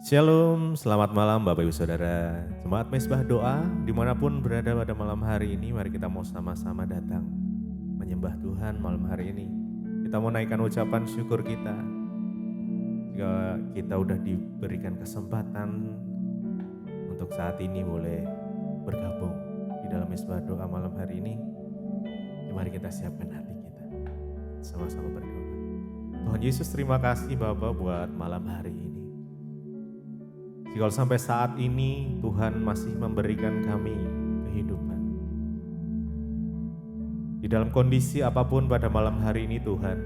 Shalom, selamat malam Bapak Ibu Saudara. Jemaat Mezbah Doa, dimanapun berada pada malam hari ini, mari kita mau sama-sama datang menyembah Tuhan malam hari ini. Kita mau naikkan ucapan syukur kita. Jika kita udah diberikan kesempatan untuk saat ini boleh bergabung di dalam Mezbah Doa malam hari ini, mari kita siapkan hati kita. Sama-sama berdoa. Tuhan Yesus, terima kasih Bapak buat malam hari ini. Jika sampai saat ini Tuhan masih memberikan kami kehidupan. Di dalam kondisi apapun pada malam hari ini Tuhan,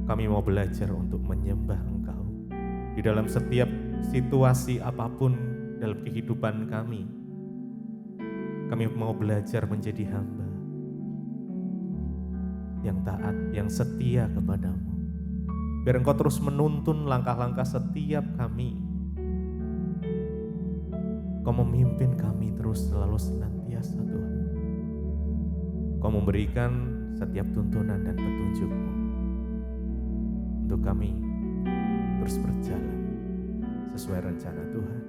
kami mau belajar untuk menyembah Engkau. Di dalam setiap situasi apapun dalam kehidupan kami mau belajar menjadi hamba yang taat, yang setia kepadamu. Biar Engkau terus menuntun langkah-langkah setiap kami. Engkau memimpin kami terus selalu senantiasa Tuhan. Engkau memberikan setiap tuntunan dan petunjuk-Mu untuk kami terus berjalan sesuai rencana Tuhan.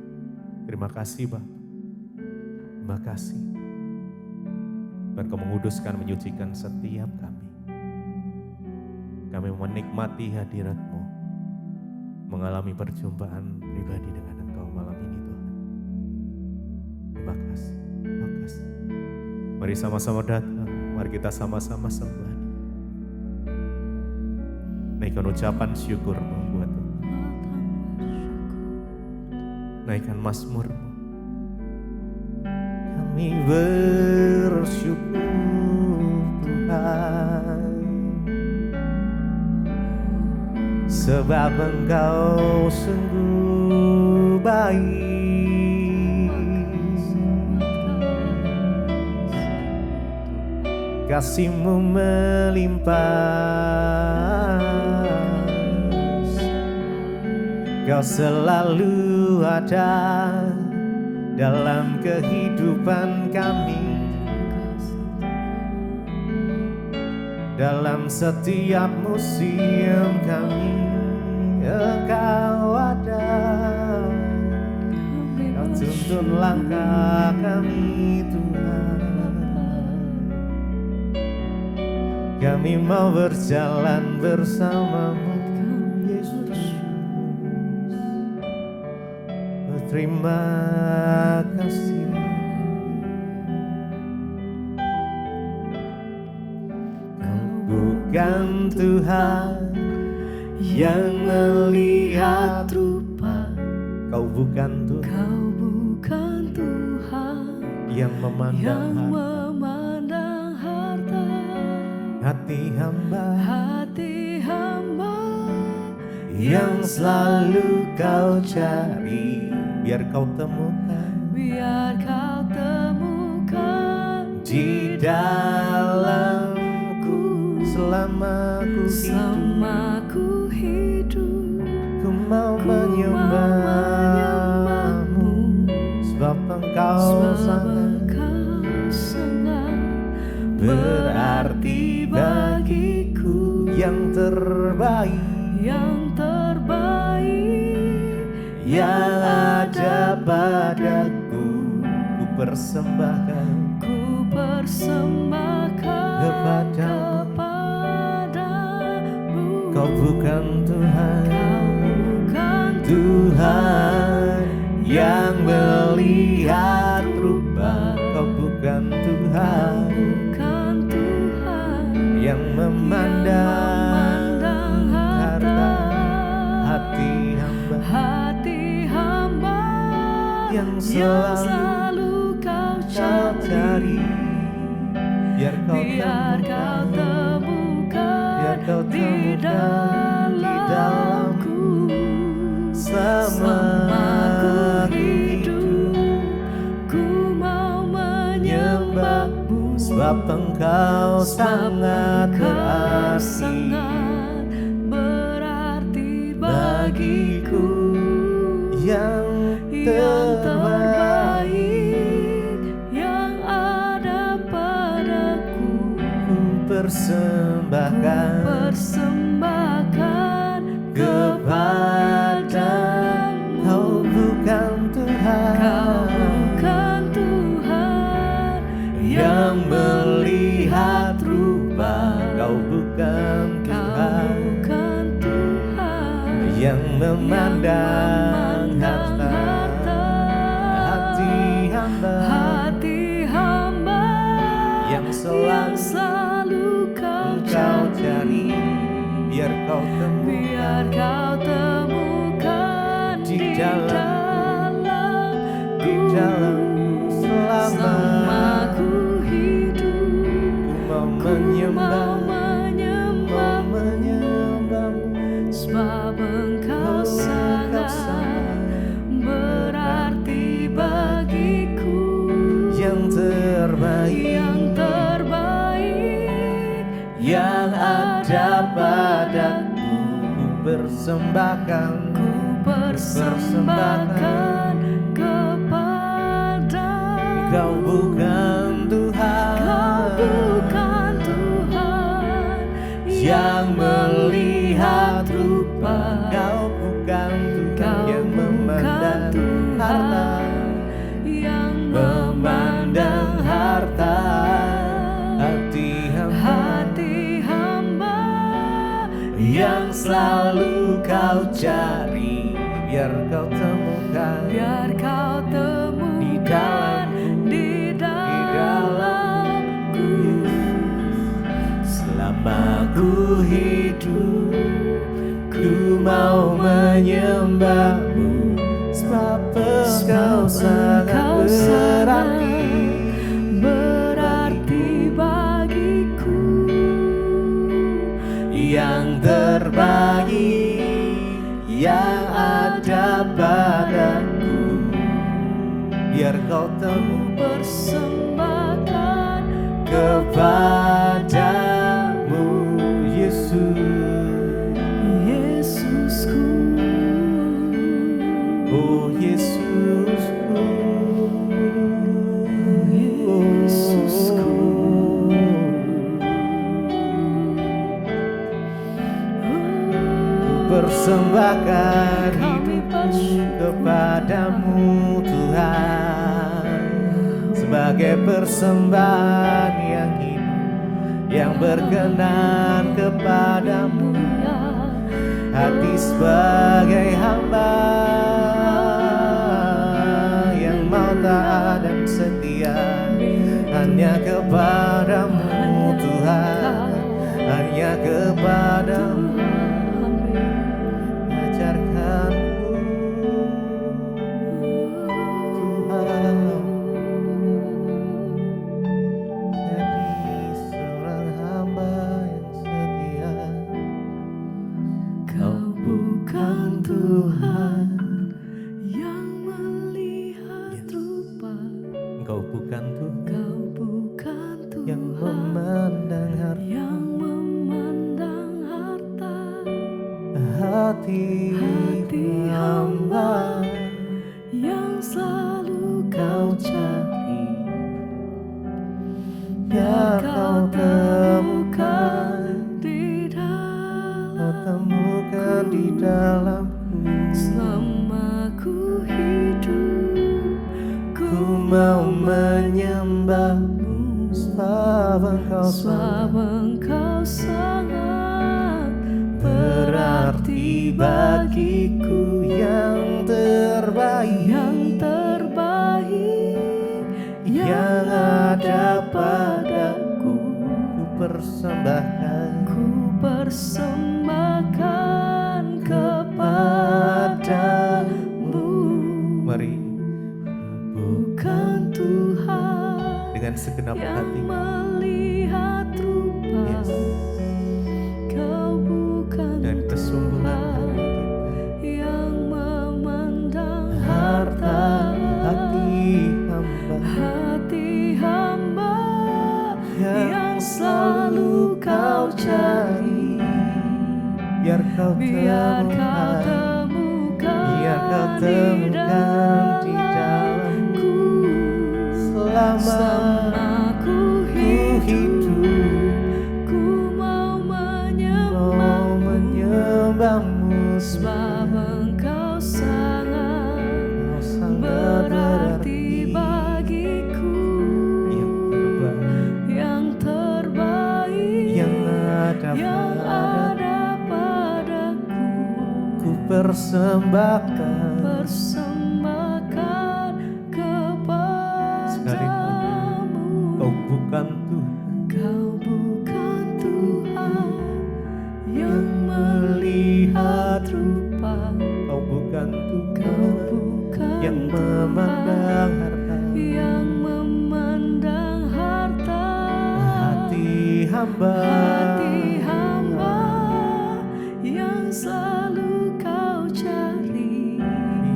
Terima kasih Bapak. Terima kasih. Dan Engkau menguduskan, menyucikan setiap kami. Kami menikmati hadirat-Mu, mengalami perjumpaan pribadi dengan Engkau malam ini Tuhan. Terima kasih, terima kasih. Mari sama-sama datang, mari kita sama-sama sembah. Naikkan ucapan syukur-Mu buat Tuhan. Naikkan mazmur-Mu. Kami bersyukur Tuhan, sebab Engkau sungguh baik. Kasih-Mu melimpah, Kau selalu ada dalam kehidupan kami. Dalam setiap musim kami, Engkau ada. Kau tuntun langkah kami Tuhan. Kami mau berjalan bersama-Mu Yesus. Terima kasih. Bukan Tuhan yang melihat rupa, Kau bukan Tuhan, Kau bukan Tuhan yang memandang harta. Hati hamba yang selalu Kau cari, biar Kau temukan di dalam selama ku hidup, ku mau menyembah-Mu, sebab Engkau sangat berarti bagiku. Yang terbaik yang ada padaku, ku persembahkan kepadamu. Kau bukan Tuhan, Tuhan yang melihat rupa. Kau bukan Tuhan yang memandang harta. Hati hamba yang selalu Kau cari, biar Kau temukan di dalamku. Selama ku hidup, ku mau menyembah-Mu, sebab Engkau sangat berarti bagiku. Yang terbaik yang ada padaku, ku persembahkan kepadamu. memandang harta, hati hamba yang selalu kau cari, biar kau temukan di dalam selama ku hidup. Ku mau menyembahmu, sebab engkau sangat berarti bagiku. Yang terbaik yang ada padaku, ku persembahkan kepada. Kau bukan Tuhan yang melihat rupa, kau bukan Tuhan yang memandang harta, hati hamba yang selalu kau cari, biar kau temukan di dalamku. Selama ku hidup, ku mau menyembahmu, sebab engkau sangat berarti bagiku. Yang terbaik yang ada padaku, biar kau persembahkan kepadamu, Yesusku, oh Yesusku, persembahkan hidupku kepadamu Tuhan, sebagai persembahan yang hidup, yang berkenan kepadamu. Hati sebagai hamba yang mau taat dan setia hanya kepadamu Tuhan, hanya kepadamu. Ajarkanku Tuhan, jadi seorang hamba yang setia. Kau bukan Tuhan yang melihat rupa, Engkau bukan Tuhan yang memandang harta, hati hamba yang selalu kau cari, biar kau temukan di dalamku. Selama ku hidup, ku mau menyembahmu, sebab engkau sangat berarti bagiku. Yang terbaik yang ada padaku, ku persembahkan kepadamu. Mari bukan Tuhan dengan segenap hati melihat rupa, Kau bukan dan kesungguhan yang memandang harta, hati hamba yang selalu kau cari, biar kau temukan di dalamku. Selama ku hidup, ku mau menyembahmu, sebab engkau sangat berarti bagiku. Yang terbaik yang ada padaku, ku persembahkan persembahkan kepadamu. Kau bukan Tuhan Kau bukan Tuhan yang melihat rupa. Kau bukan Kau Tuhan bukan yang Tuhan memandang harta yang memandang harta hati hamba. hati hamba yang selalu kau cari.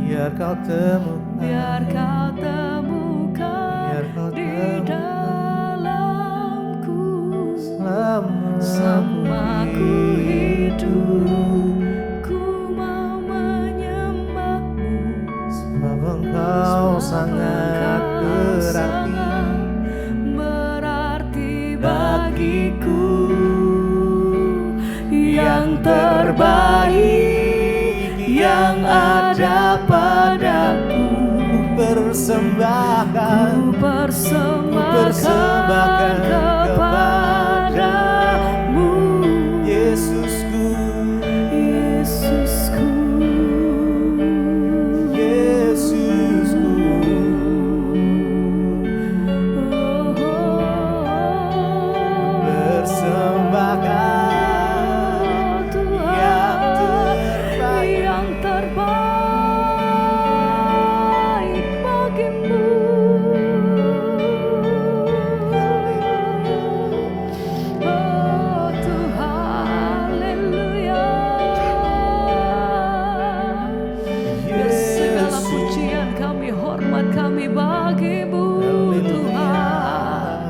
Biar kau temukan Biar kau temukan Biar kau di temukan dalamku. selama Ku hidup, ku mau menyembahmu. sebab Engkau sangat berarti bagiku. Yang terbaik yang ada padaku, persembahkan ku persembahkan kepadamu. Yesusku, Yesusku, Yesusku. Persembahkan yang terbaik bagimu. Oh Tuhan, haleluya. Biar segala pujian kami, hormat kami bagimu Tuhan.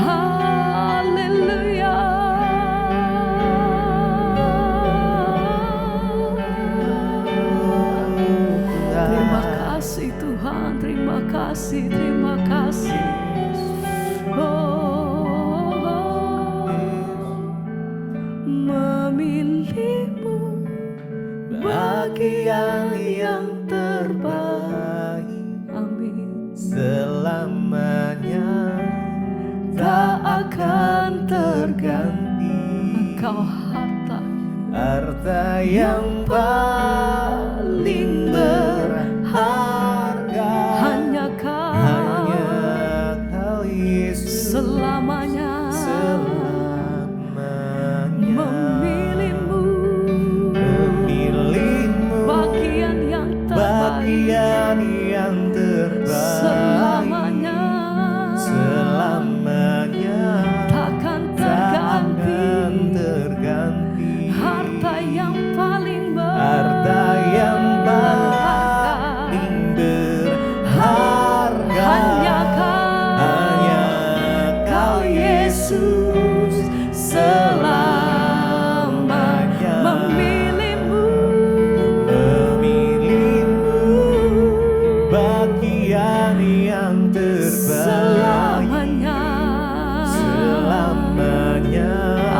Haleluya. Terima kasih Tuhan, terima kasih, terima kasih. Oh, memilihmu bagian yang terbaik. Amin. Selamanya Tak akan terganti. Engkau Harta yang paling berharga hanya Kau Yesus. selamanya. Memilihmu bagian yang terbaik selamanya. Takkan terganti. Harta yang paling berharga hanya Kau Yesus selamanya. Memilihmu bagian yang terbaik selamanya.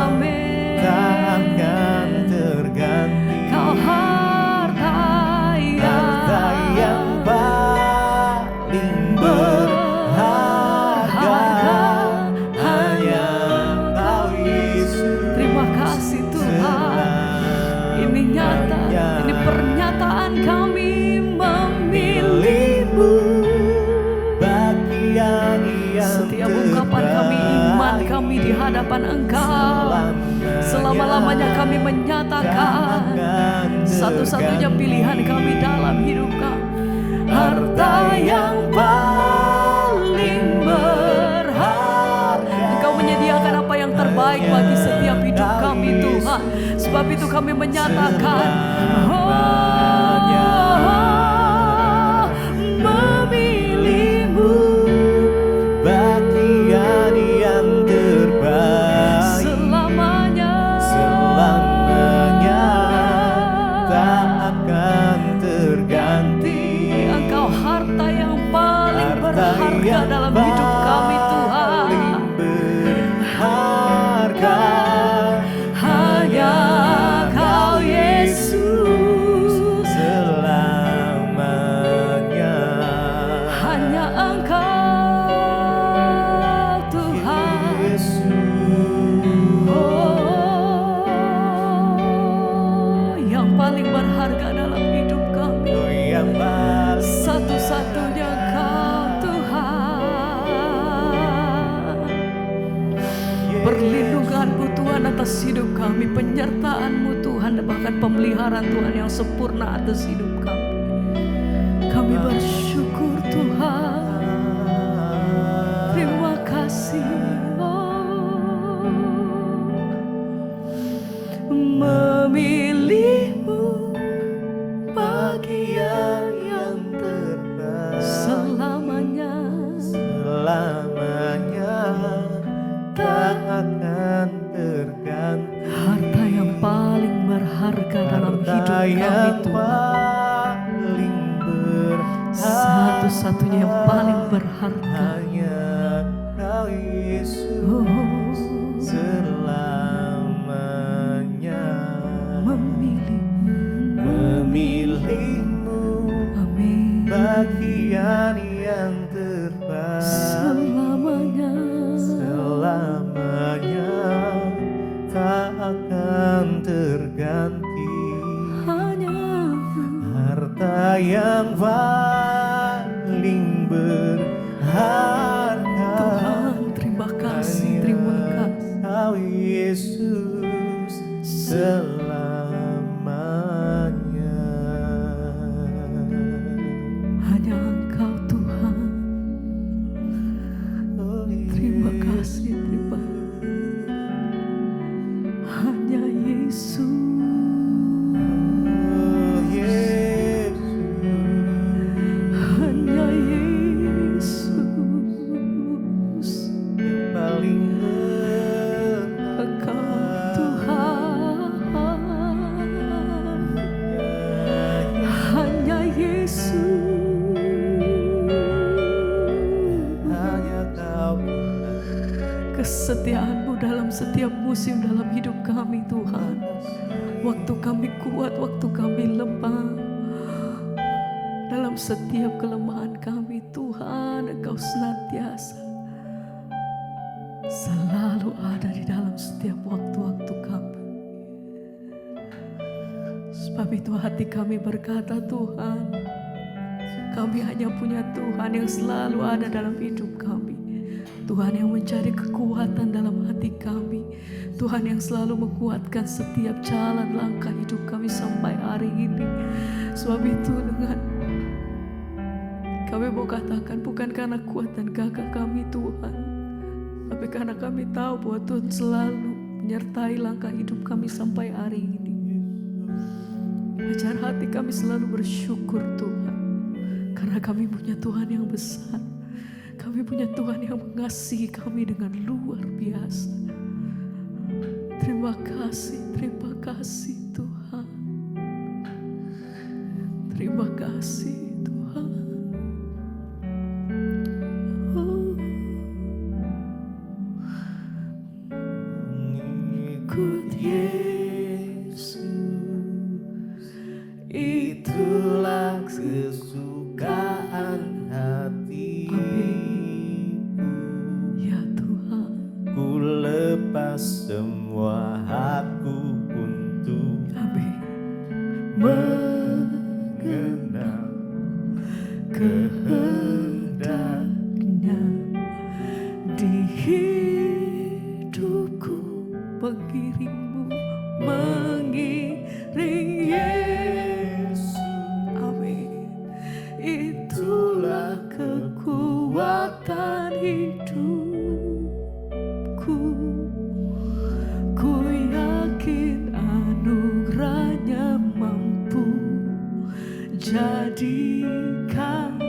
Amin. takkan terganti. Kau harta yang paling berharga hanya Kau Yesus. Terima kasih Tuhan. Ini nyata, ini pernyataan kami memilihmu. Bagian yang Setiap ungkapan kami, iman kami di hadapan Engkau, selama-lamanya kami menyatakan satu-satunya pilihan kami dalam hidup kami. Harta yang paling berharga. Engkau menyediakan apa yang terbaik bagi setiap hidup kami Tuhan. Sebab itu kami menyatakan, memilihmu bagian yang terbaik selamanya. tak akan terganti. Engkau harta yang paling berharga dalam hidup kami Tuhan. Berharga Hanya Kau Yesus selamanya. hanya Engkau Tuhan. Yesus. Oh, yang paling Tuhan atas hidup kami, penyertaan-Mu Tuhan, dan bahkan pemeliharaan Tuhan yang sempurna atas hidup kami. Kami bersyukur Tuhan, terima kasih. Memilih-Mu bagian yang terbaik selamanya, tak akan terganti. Harta yang paling berharga dalam hidup kami Tuhan, satu-satunya yang paling berharga hanya Kau Yesus. Selamanya memilih-Mu bagian yang terbaik selamanya tak akan terganti. hanya Harta yang paling berharga Tuhan. Terima kasih, terima kasih. Kau Yesus selamanya. Hanya Engkau Tuhan. Terima kasih, terima kasih. Hanya Yesus. Hanya Yesus Paling Engkau Tuhan. Hanya Yesus. hanya Kau. Kesetiaan-Mu dalam setiap musim dalam hidup kami Tuhan. Waktu kami kuat, waktu kami lemah, dalam setiap kelemahan kami Tuhan, Engkau senantiasa selalu ada di dalam setiap waktu-waktu kami. Sebab itu hati kami berkata, Tuhan, kami hanya punya Tuhan yang selalu ada dalam hidup kami. Tuhan yang mencari kekuatan dalam hati kami. Tuhan yang selalu menguatkan setiap jalan langkah hidup kami sampai hari ini. Sebab itu dengan kami mau katakan, bukan karena kuat dan gagah kami Tuhan, tapi karena kami tahu bahwa Tuhan selalu menyertai langkah hidup kami sampai hari ini. Ajar hati kami selalu bersyukur Tuhan, karena kami punya Tuhan yang besar. Kami punya Tuhan yang mengasihi kami dengan luar biasa. Terima kasih Tuhan. Terima kasih Tuhan. Oh, ikut Yesus, Itulah kesukaan hatiku. ya Tuhan. Ku lepas semua hakku untuk Amin. mengenal kehendaknya. Di hidupku mengiringmu, mengiring Yesus. Amin. Itulah kekuatan hidupku. Ku yakin anugerahnya mampu jadikanku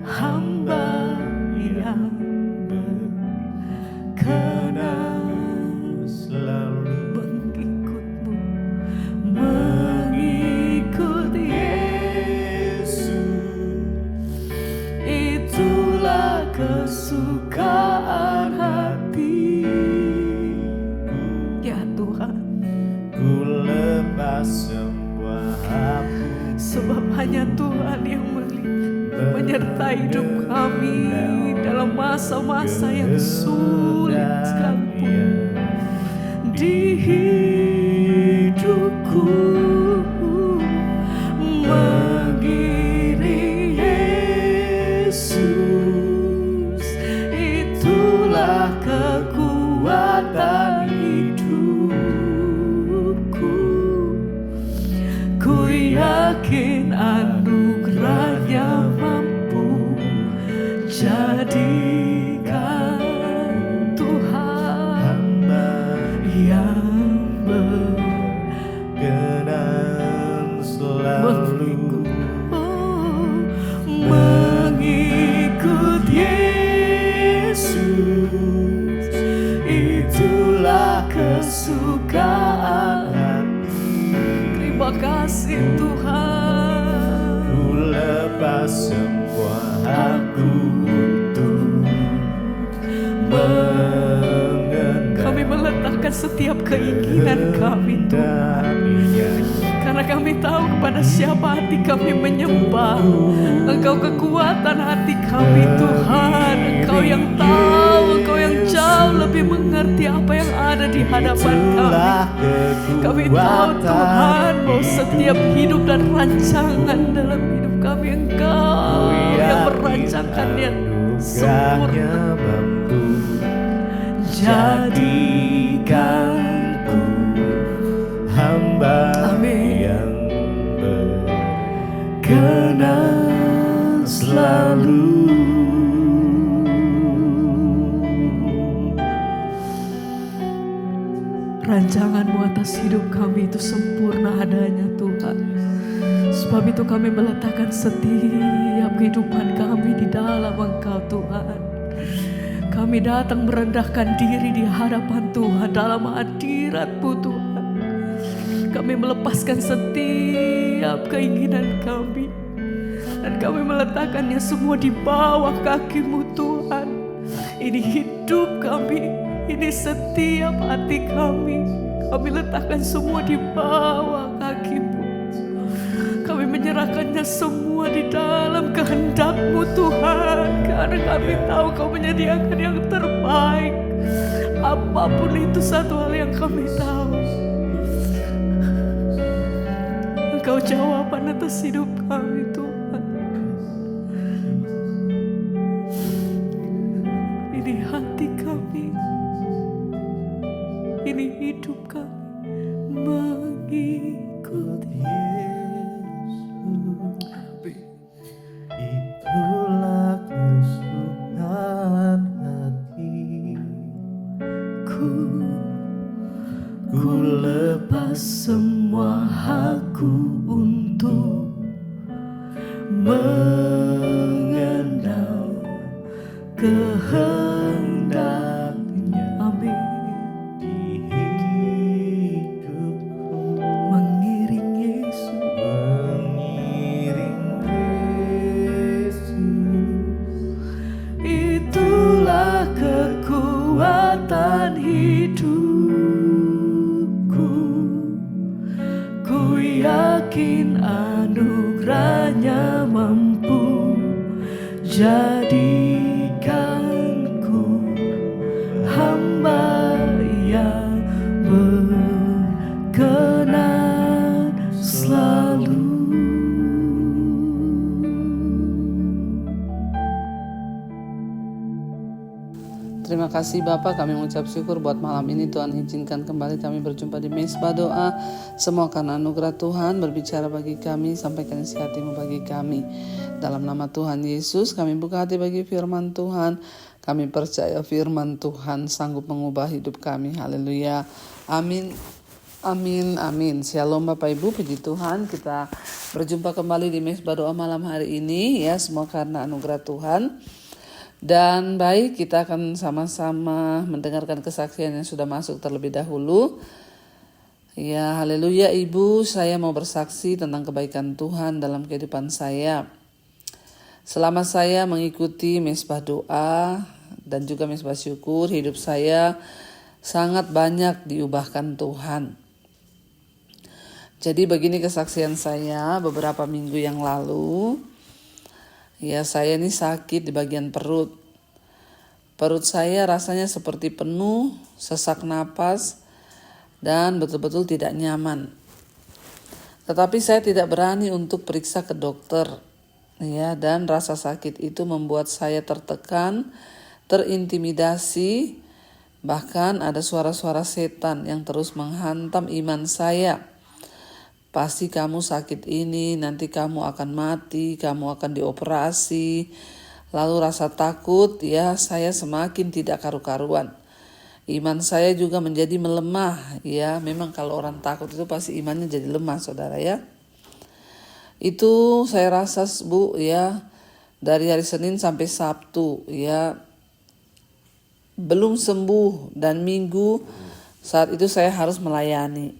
hamba yang berkenan Selalu mengikut-Mu, mengikut Yesus. Itulah kesukaan hati. Ya Tuhan, Ku lepas semua hakku. sebab hanya Tuhan yang menyertai hidup kami dalam masa-masa yang sulit sekalipun. Di hidupku mengiring Yesus, itulah kekuatan Jadikan Tuhan hamba yang berkenan selalu mengikut Yesus, itulah kesukaan hati. Terima kasih Tuhan. Ku lepas semua hakku untuk mengenal. Kami meletakkan setiap keinginan kami Tuhan, karena kami tahu kepada siapa hati kami menyembah. Engkau kekuatan hati kami Tuhan. Engkau yang tahu, Engkau yang jauh lebih mengerti apa yang ada di hadapan kami. Kami tahu Tuhan bahwa setiap hidup dan rancangan dalam hidup kami Engkau yang merancangkannya sempurna. Jadikanku hamba yang berkenan selalu. Rancangan-Mu atas hidup kami itu sempurna adanya Tuhan. Sebab itu kami meletakkan setiap kehidupan kami di dalam Engkau Tuhan. Kami datang merendahkan diri di hadapan Tuhan dalam hadirat-Mu Tuhan. Kami melepaskan setiap keinginan kami, dan kami meletakkannya semua di bawah kaki-Mu Tuhan. Ini hidup kami, ini setiap hati kami. Kami letakkan semua di bawah kaki-Mu. Kami menyerahkannya semua di dalam kehendak-Mu Tuhan, karena kami tahu Kau menyediakan yang terbaik. Apapun itu, satu hal yang kami tahu, Engkau jawaban atas hidup kami Tuhan. Ini hati kami, ini hidup kami mengikut Itulah kesukaan hatiku. Ku lepas semua hakku untuk mengenal kehendak-Nya. Amin. Di hidupku Mengiring Yesus, itulah kekuatan hidupku. Ku yakin anugerah-Nya mampu jadikanku hamba yang berkenan selalu. Terima kasih Bapak, kami mengucap syukur buat malam ini. Tuhan izinkan kembali kami berjumpa di Mezbah Doa. Semua karena anugerah Tuhan berbicara bagi kami, sampaikan isi hati-Mu bagi kami. Dalam nama Tuhan Yesus kami buka hati bagi firman Tuhan. Kami percaya firman Tuhan sanggup mengubah hidup kami. Haleluya. Amin. Amin, amin. Shalom Bapak Ibu, puji Tuhan. Kita berjumpa kembali di Mezbah Doa malam hari ini. Ya, semua karena anugerah Tuhan. Dan baik, kita akan sama-sama mendengarkan kesaksian yang sudah masuk terlebih dahulu. Ya, haleluya Ibu, saya mau bersaksi tentang kebaikan Tuhan dalam kehidupan saya. Selama saya mengikuti Mezbah Doa dan juga Mezbah Syukur, hidup saya sangat banyak diubahkan Tuhan. Jadi begini kesaksian saya beberapa minggu yang lalu. Ya, saya ini sakit di bagian perut. Perut saya rasanya seperti penuh, sesak napas, dan betul-betul tidak nyaman. Tetapi saya tidak berani untuk periksa ke dokter. Ya, dan rasa sakit itu membuat saya tertekan, terintimidasi, bahkan ada suara-suara setan yang terus menghantam iman saya. Pasti kamu sakit ini, nanti kamu akan mati, kamu akan dioperasi. lalu rasa takut, ya saya semakin tidak karu-karuan. Iman saya juga menjadi melemah, ya memang kalau orang takut itu pasti imannya jadi lemah saudara ya. Itu saya rasa Bu ya, dari hari Senin sampai Sabtu ya belum sembuh, dan Minggu saat itu saya harus melayani.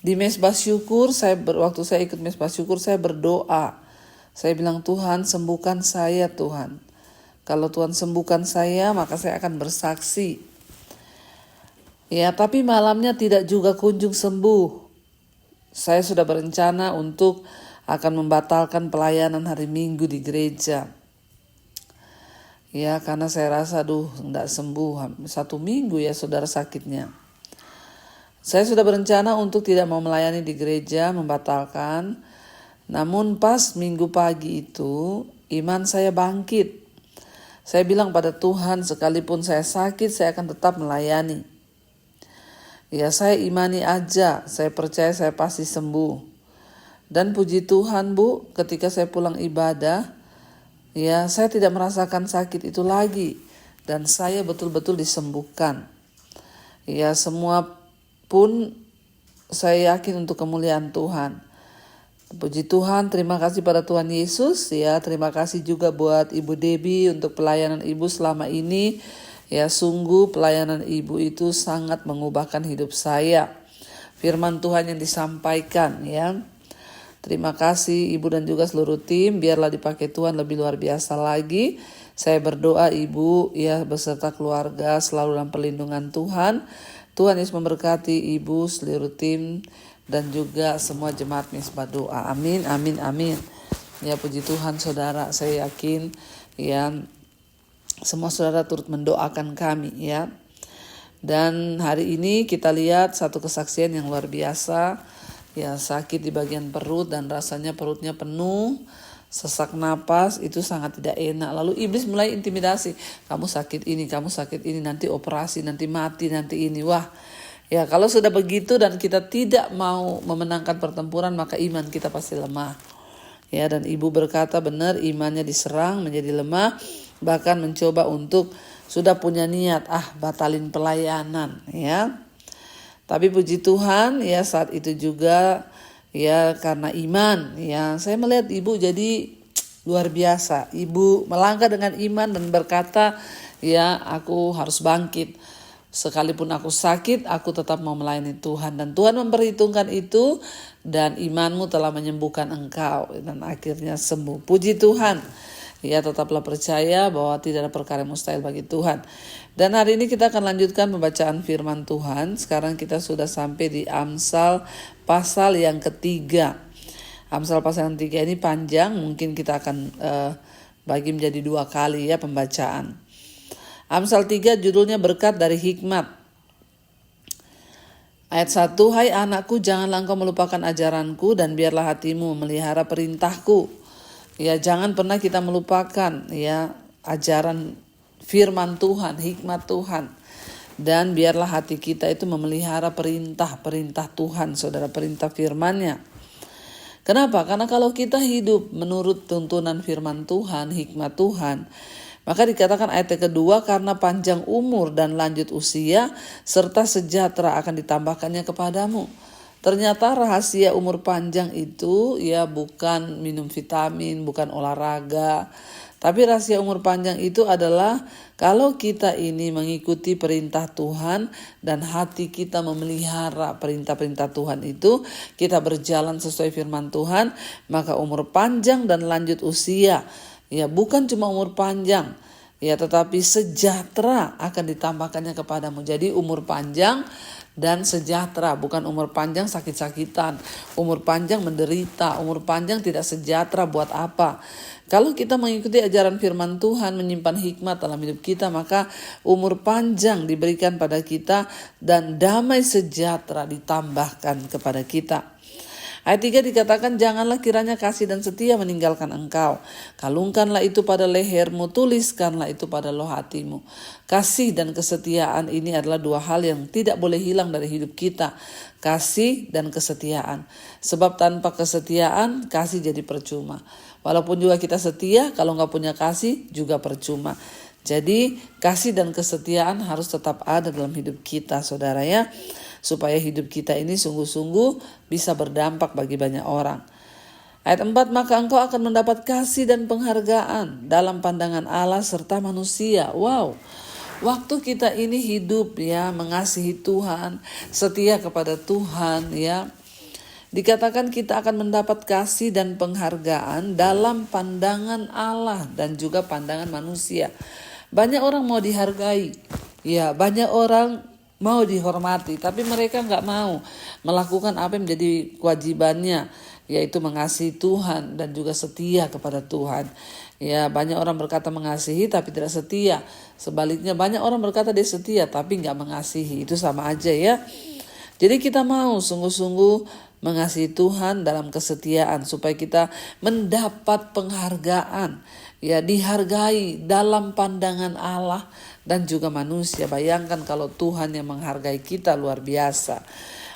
Di Mesbah Syukur waktu saya ikut Mesbah Syukur saya berdoa. Saya bilang, Tuhan sembuhkan saya Tuhan. Kalau Tuhan sembuhkan saya maka saya akan bersaksi. Ya, tapi malamnya tidak juga kunjung sembuh. Saya sudah berencana untuk akan membatalkan pelayanan hari Minggu di gereja. Ya, karena saya rasa enggak sembuh. 1 minggu ya saudara sakitnya. Saya sudah berencana untuk tidak mau melayani di gereja, membatalkan. Namun pas Minggu pagi itu, iman saya bangkit. Saya bilang pada Tuhan, sekalipun saya sakit, saya akan tetap melayani. Ya, saya imani aja, saya percaya saya pasti sembuh. Dan puji Tuhan Bu, ketika saya pulang ibadah, ya saya tidak merasakan sakit itu lagi. Dan saya betul-betul disembuhkan. Ya, semua pun saya yakin untuk kemuliaan Tuhan. Puji Tuhan, terima kasih pada Tuhan Yesus ya. Terima kasih juga buat Ibu Debbie untuk pelayanan Ibu selama ini. Ya, sungguh pelayanan Ibu itu sangat mengubahkan hidup saya. Firman Tuhan yang disampaikan ya. Terima kasih Ibu dan juga seluruh tim, biarlah dipakai Tuhan lebih luar biasa lagi. Saya berdoa Ibu ya beserta keluarga selalu dalam perlindungan Tuhan. Tuhan Yesus memberkati Ibu, seluruh tim, dan juga semua jemaat Mesbah Doa. Amin, amin, amin. Ya puji Tuhan saudara, saya yakin ya semua saudara turut mendoakan kami ya. Dan hari ini kita lihat satu kesaksian yang luar biasa. Ya, sakit di bagian perut dan rasanya perutnya penuh, sesak napas, itu sangat tidak enak. Lalu iblis mulai intimidasi, kamu sakit ini, nanti operasi, nanti mati, nanti ini. Wah, ya kalau sudah begitu dan kita tidak mau memenangkan pertempuran, maka iman kita pasti lemah. Ya, dan Ibu berkata benar, imannya diserang menjadi lemah, bahkan mencoba untuk sudah punya niat, batalin pelayanan ya. Tapi puji Tuhan ya saat itu juga ya karena iman ya saya melihat Ibu jadi luar biasa. Ibu melangkah dengan iman dan berkata ya aku harus bangkit. Sekalipun aku sakit aku tetap mau melayani Tuhan. Dan Tuhan memperhitungkan itu dan imanmu telah menyembuhkan engkau. Dan akhirnya sembuh. Puji Tuhan. Ya tetaplah percaya bahwa tidak ada perkara yang mustahil bagi Tuhan. Dan hari ini kita akan lanjutkan pembacaan firman Tuhan. Sekarang kita sudah sampai di Amsal pasal yang ketiga. Amsal pasal yang ketiga ini panjang, mungkin kita akan bagi menjadi 2 kali ya pembacaan. Amsal 3 judulnya berkat dari hikmat. Ayat 1, hai anakku janganlah engkau melupakan ajaranku dan biarlah hatimu memelihara perintahku. Ya jangan pernah kita melupakan ya ajaran firman Tuhan, hikmat Tuhan. Dan biarlah hati kita itu memelihara perintah Tuhan, saudara, perintah firman-Nya. Kenapa? Karena kalau kita hidup menurut tuntunan firman Tuhan, hikmat Tuhan, maka dikatakan ayat yang kedua, karena panjang umur dan lanjut usia, serta sejahtera akan ditambahkannya kepadamu. Ternyata rahasia umur panjang itu ya bukan minum vitamin, bukan olahraga. Tapi rahasia umur panjang itu adalah kalau kita ini mengikuti perintah Tuhan dan hati kita memelihara perintah-perintah Tuhan itu, kita berjalan sesuai firman Tuhan, maka umur panjang dan lanjut usia. Ya bukan cuma umur panjang, ya tetapi sejahtera akan ditambahkannya kepadamu. Jadi umur panjang dan sejahtera, bukan umur panjang sakit-sakitan, umur panjang menderita, umur panjang tidak sejahtera buat apa? Kalau kita mengikuti ajaran firman Tuhan, menyimpan hikmat dalam hidup kita, maka umur panjang diberikan pada kita dan damai sejahtera ditambahkan kepada kita. Ayat 3 dikatakan, janganlah kiranya kasih dan setia meninggalkan engkau. Kalungkanlah itu pada lehermu, tuliskanlah itu pada loh hatimu. Kasih dan kesetiaan ini adalah 2 hal yang tidak boleh hilang dari hidup kita. Kasih dan kesetiaan. Sebab tanpa kesetiaan, kasih jadi percuma. Walaupun juga kita setia, kalau nggak punya kasih juga percuma. Jadi kasih dan kesetiaan harus tetap ada dalam hidup kita, saudara ya. Supaya hidup kita ini sungguh-sungguh bisa berdampak bagi banyak orang. Ayat 4, maka engkau akan mendapat kasih dan penghargaan dalam pandangan Allah serta manusia. Wow, waktu kita ini hidup ya, mengasihi Tuhan, setia kepada Tuhan ya, dikatakan kita akan mendapat kasih dan penghargaan dalam pandangan Allah dan juga pandangan manusia. Banyak orang mau dihargai, ya banyak orang mau dihormati, tapi mereka nggak mau melakukan apa yang menjadi kewajibannya, yaitu mengasihi Tuhan dan juga setia kepada Tuhan. Ya, banyak orang berkata mengasihi tapi tidak setia. Sebaliknya banyak orang berkata dia setia tapi nggak mengasihi. Itu sama aja ya. Jadi kita mau sungguh-sungguh mengasihi Tuhan dalam kesetiaan supaya kita mendapat penghargaan. Ya, dihargai dalam pandangan Allah dan juga manusia. Bayangkan kalau Tuhan yang menghargai kita, luar biasa.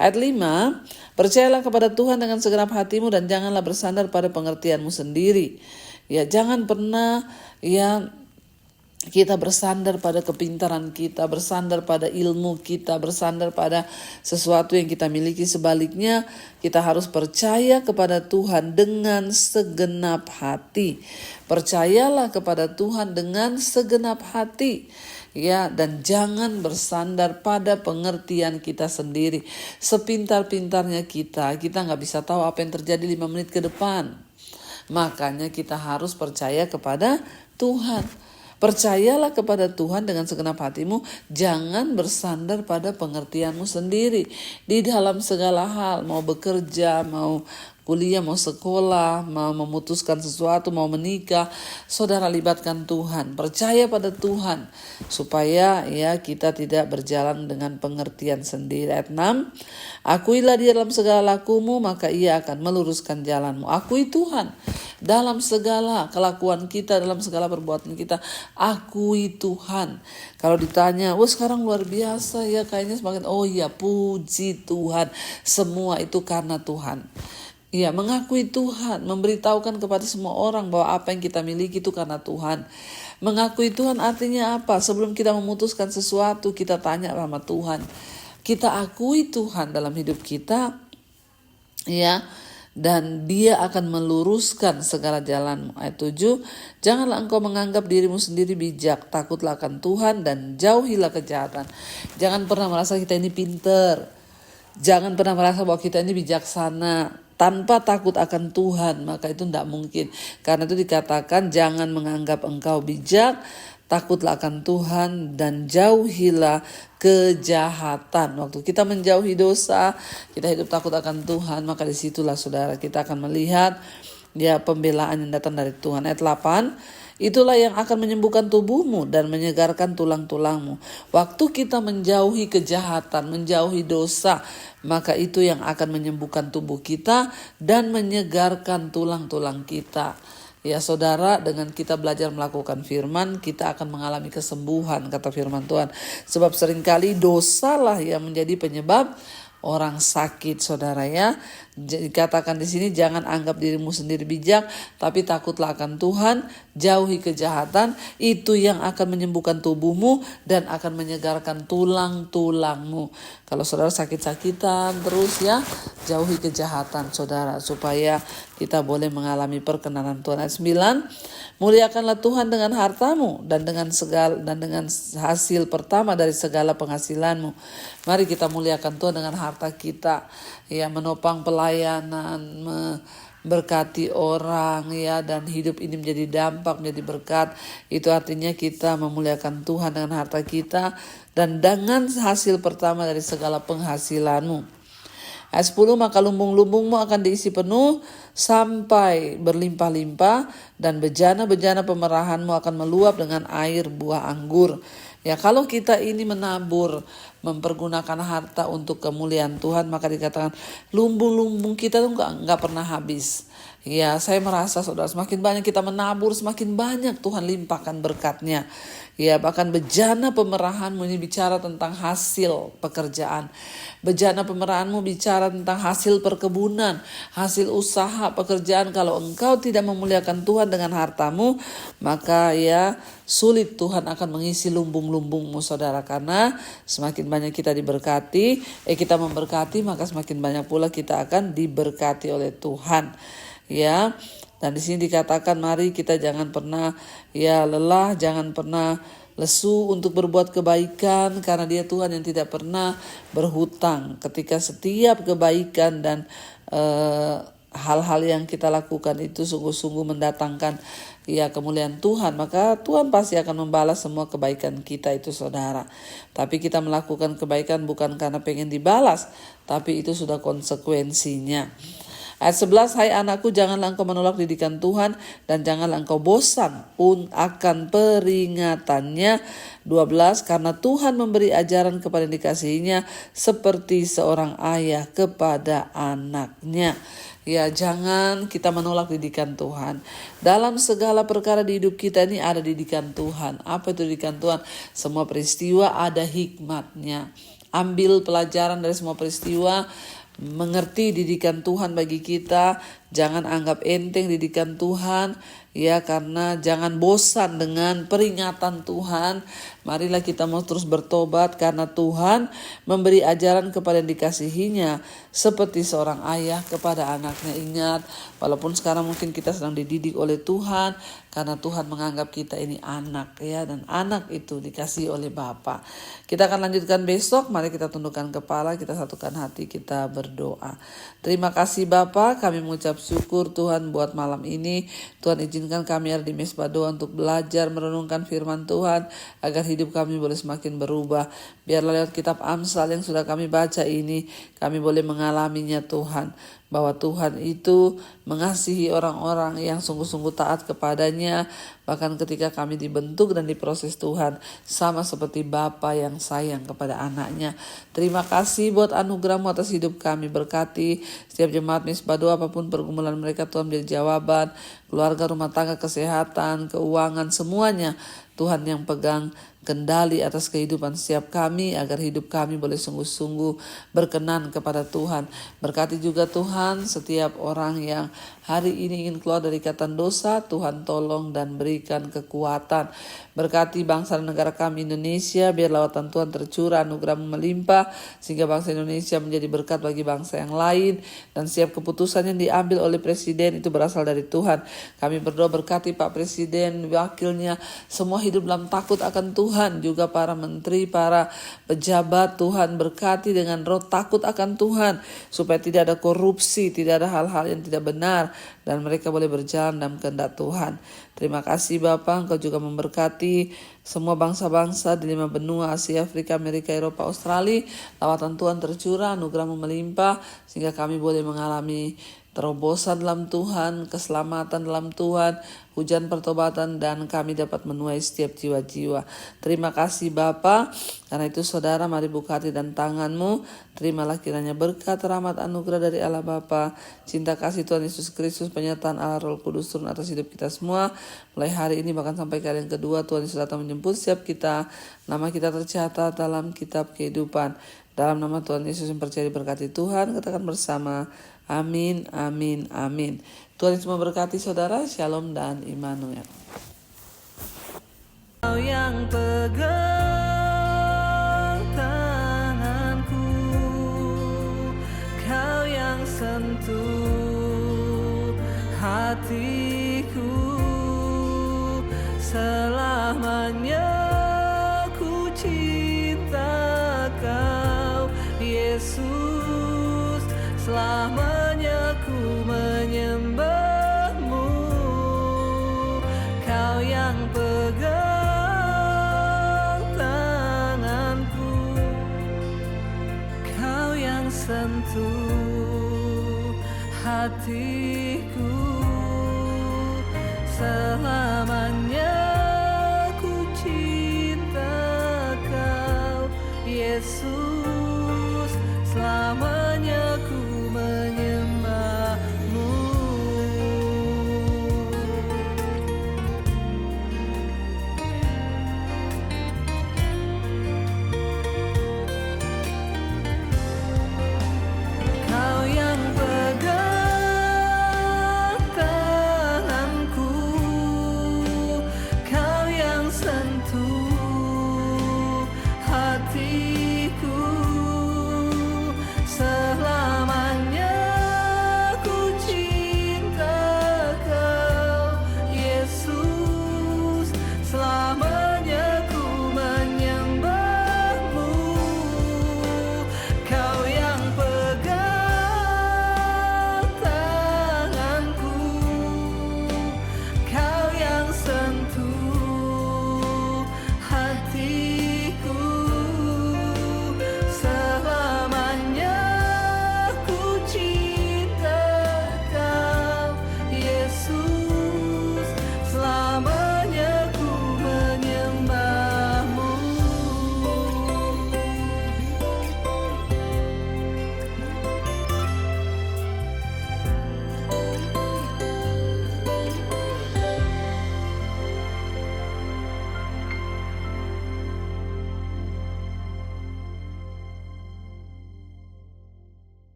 Ayat 5, percayalah kepada Tuhan dengan segenap hatimu dan janganlah bersandar pada pengertianmu sendiri. Ya, jangan pernah ya kita bersandar pada kepintaran kita, bersandar pada ilmu kita, bersandar pada sesuatu yang kita miliki. Sebaliknya, kita harus percaya kepada Tuhan dengan segenap hati. Percayalah kepada Tuhan dengan segenap hati. Ya, dan jangan bersandar pada pengertian kita sendiri. Sepintar-pintarnya kita nggak bisa tahu apa yang terjadi 5 menit ke depan. Makanya kita harus percaya kepada Tuhan. Percayalah kepada Tuhan dengan segenap hatimu. Jangan bersandar pada pengertianmu sendiri. Di dalam segala hal, mau bekerja, mau kuliah, mau sekolah, mau memutuskan sesuatu, mau menikah, saudara libatkan Tuhan, percaya pada Tuhan supaya ya kita tidak berjalan dengan pengertian sendiri. Ayat 6, akuilah dia dalam segala lakumu, maka ia akan meluruskan jalanmu. Akui Tuhan dalam segala kelakuan kita, dalam segala perbuatan kita. Akui Tuhan. Kalau ditanya, sekarang luar biasa ya kayaknya semakin, oh iya, puji Tuhan, semua itu karena Tuhan. Ya, mengakui Tuhan, memberitahukan kepada semua orang bahwa apa yang kita miliki itu karena Tuhan. Mengakui Tuhan artinya apa? Sebelum kita memutuskan sesuatu, kita tanya sama Tuhan. Kita akui Tuhan dalam hidup kita, ya, dan dia akan meluruskan segala jalanmu. Ayat 7, janganlah engkau menganggap dirimu sendiri bijak, takutlah akan Tuhan dan jauhilah kejahatan. Jangan pernah merasa kita ini pinter. Jangan pernah merasa bahwa kita ini bijaksana. Tanpa takut akan Tuhan, maka itu tidak mungkin. Karena itu dikatakan jangan menganggap engkau bijak, takutlah akan Tuhan dan jauhilah kejahatan. Waktu kita menjauhi dosa, kita hidup takut akan Tuhan, maka disitulah saudara kita akan melihat ya pembelaan yang datang dari Tuhan. Ayat 8, itulah yang akan menyembuhkan tubuhmu dan menyegarkan tulang-tulangmu. Waktu kita menjauhi kejahatan, menjauhi dosa, maka itu yang akan menyembuhkan tubuh kita dan menyegarkan tulang-tulang kita. Ya saudara, dengan kita belajar melakukan firman, kita akan mengalami kesembuhan, kata firman Tuhan. Sebab seringkali dosalah yang menjadi penyebab orang sakit, saudara ya. Dikatakan di sini jangan anggap dirimu sendiri bijak, tapi takutlah akan Tuhan, jauhi kejahatan, itu yang akan menyembuhkan tubuhmu dan akan menyegarkan tulang-tulangmu. Kalau saudara sakit-sakitan terus ya, jauhi kejahatan saudara supaya kita boleh mengalami perkenanan Tuhan. Ayat 9, muliakanlah Tuhan dengan hartamu dan dengan hasil pertama dari segala penghasilanmu. Mari kita muliakan Tuhan dengan harta kita, ya, menopang pelayanan, berkati orang ya, dan hidup ini menjadi dampak, menjadi berkat. Itu artinya kita memuliakan Tuhan dengan harta kita dan dengan hasil pertama dari segala penghasilanmu. Ayat 10, maka lumbung-lumbungmu akan diisi penuh sampai berlimpah-limpah dan bejana-bejana pemerahanmu akan meluap dengan air buah anggur. Ya, kalau kita ini menabur, mempergunakan harta untuk kemuliaan Tuhan, maka dikatakan lumbung-lumbung kita tuh nggak pernah habis. Ya, saya merasa saudara, semakin banyak kita menabur, semakin banyak Tuhan limpahkan berkat-Nya. Ya, bahkan bejana pemerahanmu ini bicara tentang hasil pekerjaan. Bejana pemerahanmu bicara tentang hasil perkebunan, hasil usaha, pekerjaan. Kalau engkau tidak memuliakan Tuhan dengan hartamu, maka ya sulit Tuhan akan mengisi lumbung-lumbungmu saudara. Karena semakin banyak kita diberkati, kita memberkati, maka semakin banyak pula kita akan diberkati oleh Tuhan. Ya, dan di sini dikatakan mari kita jangan pernah ya lelah, jangan pernah lesu untuk berbuat kebaikan, karena Dia Tuhan yang tidak pernah berhutang. Ketika setiap kebaikan dan hal-hal yang kita lakukan itu sungguh-sungguh mendatangkan ya kemuliaan Tuhan, maka Tuhan pasti akan membalas semua kebaikan kita itu saudara. Tapi kita melakukan kebaikan bukan karena pengen dibalas, tapi itu sudah konsekuensinya. Ayat 11, hai anakku, janganlah engkau menolak didikan Tuhan dan janganlah engkau bosan pun akan peringatannya. 12, karena Tuhan memberi ajaran kepada yang dikasihinya seperti seorang ayah kepada anaknya. Ya, jangan kita menolak didikan Tuhan. Dalam segala perkara di hidup kita ini ada didikan Tuhan. Apa itu didikan Tuhan? Semua peristiwa ada hikmatnya. Ambil pelajaran dari semua peristiwa. Mengerti didikan Tuhan bagi kita, jangan anggap enteng didikan Tuhan ya, karena jangan bosan dengan peringatan Tuhan. Marilah kita mau terus bertobat, karena Tuhan memberi ajaran kepada yang dikasihinya seperti seorang ayah kepada anaknya. Ingat, walaupun sekarang mungkin kita sedang dididik oleh Tuhan, karena Tuhan menganggap kita ini anak ya, dan anak itu dikasihi oleh Bapa. Kita akan lanjutkan besok. Mari kita tundukkan kepala, kita satukan hati, kita berdoa. Terima kasih Bapa, kami mengucap syukur Tuhan buat malam ini. Tuhan izinkan kami ada di Mesbah Doa untuk belajar merenungkan firman Tuhan, agar hidup kami boleh semakin berubah. Biarlah lewat kitab Amsal yang sudah kami baca ini, kami boleh mengalaminya Tuhan, bahwa Tuhan itu mengasihi orang-orang yang sungguh-sungguh taat kepadanya. Bahkan ketika kami dibentuk dan diproses Tuhan, sama seperti Bapa yang sayang kepada anaknya. Terima kasih buat anugerah-Mu atas hidup kami. Berkati setiap jemaat Mesbah Doa, apapun pergumulan mereka Tuhan menjadi jawaban. Keluarga, rumah tangga, kesehatan, keuangan, semuanya Tuhan yang pegang kendali atas kehidupan setiap kami, agar hidup kami boleh sungguh-sungguh berkenan kepada Tuhan. Berkati juga Tuhan setiap orang yang hari ini ingin keluar dari ikatan dosa, Tuhan tolong dan berikan kekuatan. Berkati bangsa dan negara kami Indonesia, biar lawatan Tuhan tercurah, anugerah-Mu melimpah, sehingga bangsa Indonesia menjadi berkat bagi bangsa yang lain, dan setiap keputusan yang diambil oleh Presiden itu berasal dari Tuhan. Kami berdoa berkati Pak Presiden, wakilnya, semua hidup dalam takut akan Tuhan, juga para menteri, para pejabat Tuhan, berkati dengan roh takut akan Tuhan, supaya tidak ada korupsi, tidak ada hal-hal yang tidak benar, dan mereka boleh berjalan dalam kehendak Tuhan. Terima kasih Bapa, Engkau juga memberkati semua bangsa-bangsa di 5 benua, Asia, Afrika, Amerika, Eropa, Australia. Lawatan Tuhan tercurah, anugerah-Mu melimpah, sehingga kami boleh mengalami terobosan dalam Tuhan, keselamatan dalam Tuhan, hujan pertobatan, dan kami dapat menuai setiap jiwa-jiwa. Terima kasih Bapa. Karena itu saudara, mari buka hati dan tanganmu. Terimalah kiranya berkat, rahmat, anugerah dari Allah Bapa, cinta kasih Tuhan Yesus Kristus, penyertaan Allah Roh Kudus turun atas hidup kita semua. Mulai hari ini bahkan sampai kali yang kedua, Tuhan Yesus datang menjemput setiap kita. Nama kita tercatat dalam kitab kehidupan. Dalam nama Tuhan Yesus yang percaya diberkati Tuhan, katakan bersama, amin, amin, amin. Tuhan Yesus memberkati saudara. Shalom dan Immanuel. Kau yang pegang tanganku, Kau yang sentuh hatiku, selamanya ku cinta Kau Yesus, selamanya ku menyembah-Mu. Kau yang pegang tanganku, Kau yang sentuh hatiku, selama